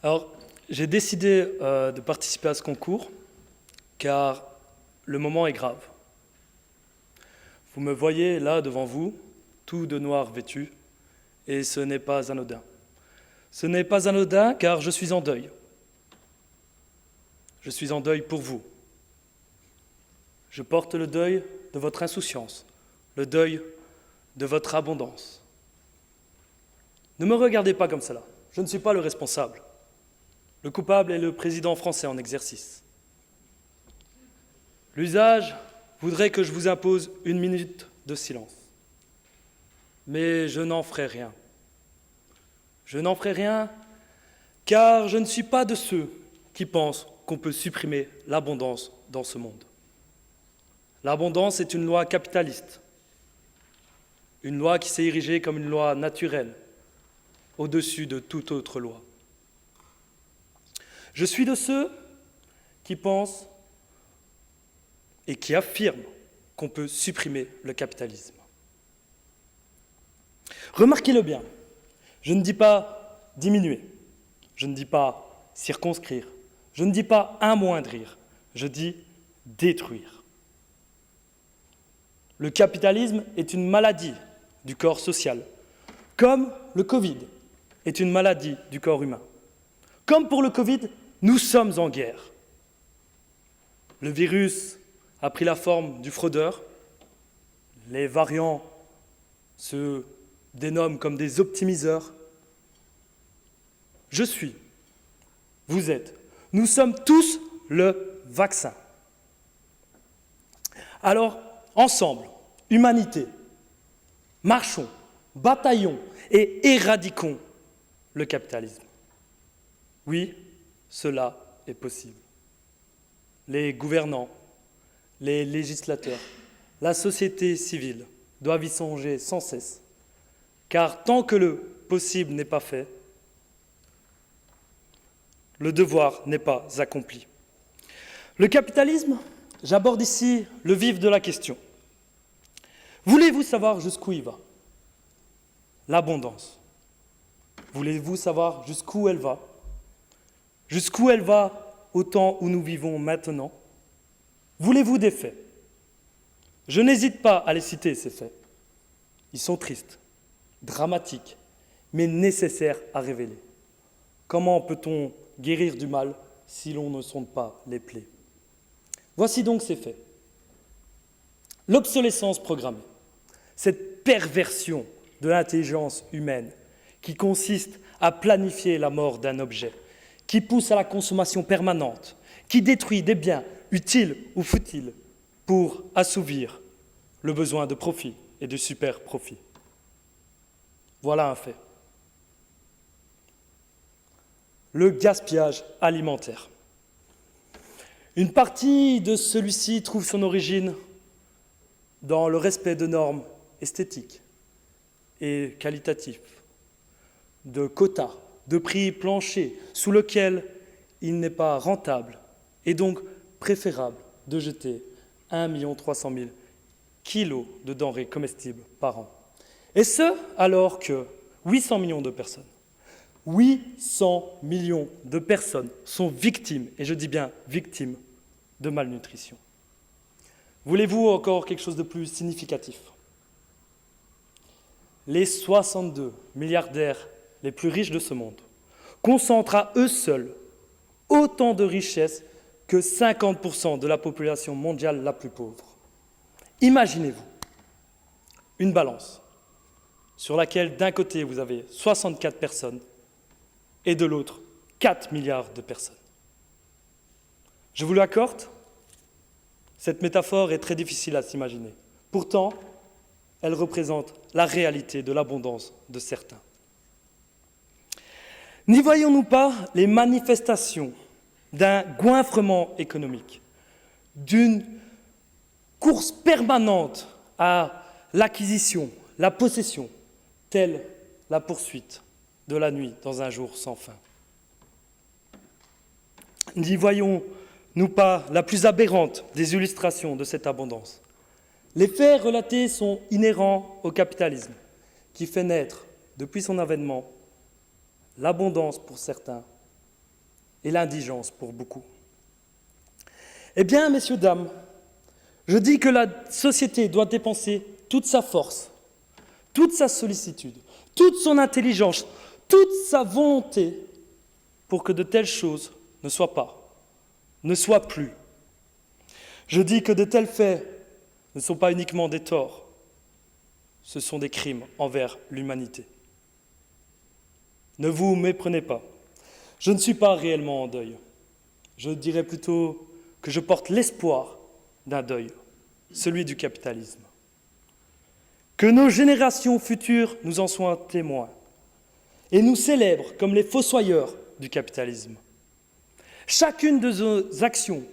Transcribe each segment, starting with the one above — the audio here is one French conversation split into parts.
Alors, j'ai décidé de participer à ce concours car le moment est grave. Vous me voyez là devant vous, tout de noir vêtu, et ce n'est pas anodin. Ce n'est pas anodin car je suis en deuil. Je suis en deuil pour vous. Je porte le deuil de votre insouciance, le deuil de votre abondance. Ne me regardez pas comme cela, je ne suis pas le responsable. Le coupable est le président français en exercice. L'usage voudrait que je vous impose 1 minute de silence. Mais je n'en ferai rien. Je n'en ferai rien car je ne suis pas de ceux qui pensent qu'on peut supprimer l'abondance dans ce monde. L'abondance est une loi capitaliste, une loi qui s'est érigée comme une loi naturelle, au-dessus de toute autre loi. Je suis de ceux qui pensent et qui affirment qu'on peut supprimer le capitalisme. Remarquez-le bien, je ne dis pas diminuer, je ne dis pas circonscrire, je ne dis pas amoindrir, je dis détruire. Le capitalisme est une maladie du corps social, comme le Covid est une maladie du corps humain. Comme pour le Covid, nous sommes en guerre. Le virus a pris la forme du fraudeur. Les variants se dénomment comme des optimiseurs. Je suis, vous êtes, nous sommes tous le vaccin. Alors, ensemble, humanité, marchons, bataillons et éradiquons le capitalisme. Oui, cela est possible. Les gouvernants, les législateurs, la société civile doivent y songer sans cesse, car tant que le possible n'est pas fait, le devoir n'est pas accompli. Le capitalisme, j'aborde ici le vif de la question. Voulez-vous savoir jusqu'où il va? L'abondance. Voulez-vous savoir jusqu'où elle va? Jusqu'où elle va au temps où nous vivons maintenant? Voulez-vous des faits? Je n'hésite pas à les citer, ces faits. Ils sont tristes, dramatiques, mais nécessaires à révéler. Comment peut-on guérir du mal si l'on ne sonde pas les plaies? Voici donc ces faits. L'obsolescence programmée, cette perversion de l'intelligence humaine qui consiste à planifier la mort d'un objet, qui pousse à la consommation permanente, qui détruit des biens utiles ou futiles pour assouvir le besoin de profit et de super-profit. Voilà un fait. Le gaspillage alimentaire. Une partie de celui-ci trouve son origine dans le respect de normes esthétiques et qualitatives, de quotas, de prix planchers sous lesquels il n'est pas rentable et donc préférable de jeter 1 300 000 kilos de denrées comestibles par an. Et ce, alors que 800 millions de personnes sont victimes, et je dis bien victimes, de malnutrition. Voulez-vous encore quelque chose de plus significatif? Les 62 milliardaires les plus riches de ce monde concentrent à eux seuls autant de richesses que 50% de la population mondiale la plus pauvre. Imaginez-vous une balance sur laquelle d'un côté vous avez 64 personnes et de l'autre 4 milliards de personnes. Je vous l'accorde, cette métaphore est très difficile à s'imaginer. Pourtant, elle représente la réalité de l'abondance de certains. N'y voyons-nous pas les manifestations d'un goinfrement économique, d'une course permanente à l'acquisition, la possession, telle la poursuite de la nuit dans un jour sans fin? N'y voyons-nous pas la plus aberrante des illustrations de cette abondance? Les faits relatés sont inhérents au capitalisme, qui fait naître, depuis son avènement, l'abondance pour certains et l'indigence pour beaucoup. Eh bien, messieurs, dames, je dis que la société doit dépenser toute sa force, toute sa sollicitude, toute son intelligence, toute sa volonté pour que de telles choses ne soient pas, ne soient plus. Je dis que de tels faits ne sont pas uniquement des torts, ce sont des crimes envers l'humanité. Ne vous méprenez pas, je ne suis pas réellement en deuil. Je dirais plutôt que je porte l'espoir d'un deuil, celui du capitalisme. Que nos générations futures nous en soient témoins et nous célèbrent comme les fossoyeurs du capitalisme. Chacune de nos actions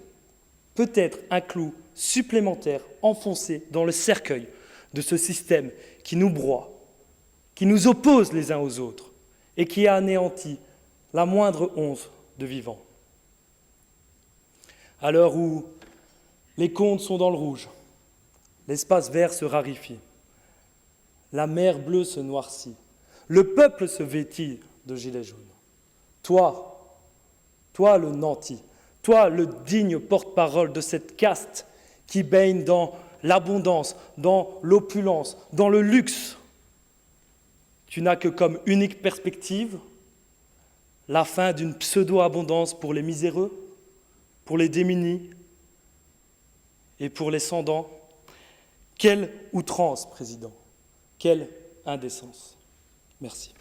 peut être un clou supplémentaire enfoncé dans le cercueil de ce système qui nous broie, qui nous oppose les uns aux autres et qui a anéanti la moindre once de vivant. À l'heure où les comptes sont dans le rouge, l'espace vert se raréfie, la mer bleue se noircit, le peuple se vêtit de gilets jaunes. Toi le nanti, toi le digne porte-parole de cette caste qui baigne dans l'abondance, dans l'opulence, dans le luxe, tu n'as que comme unique perspective la fin d'une pseudo-abondance pour les miséreux, pour les démunis et pour les sans-dents. Quelle outrance, Président, quelle indécence. Merci.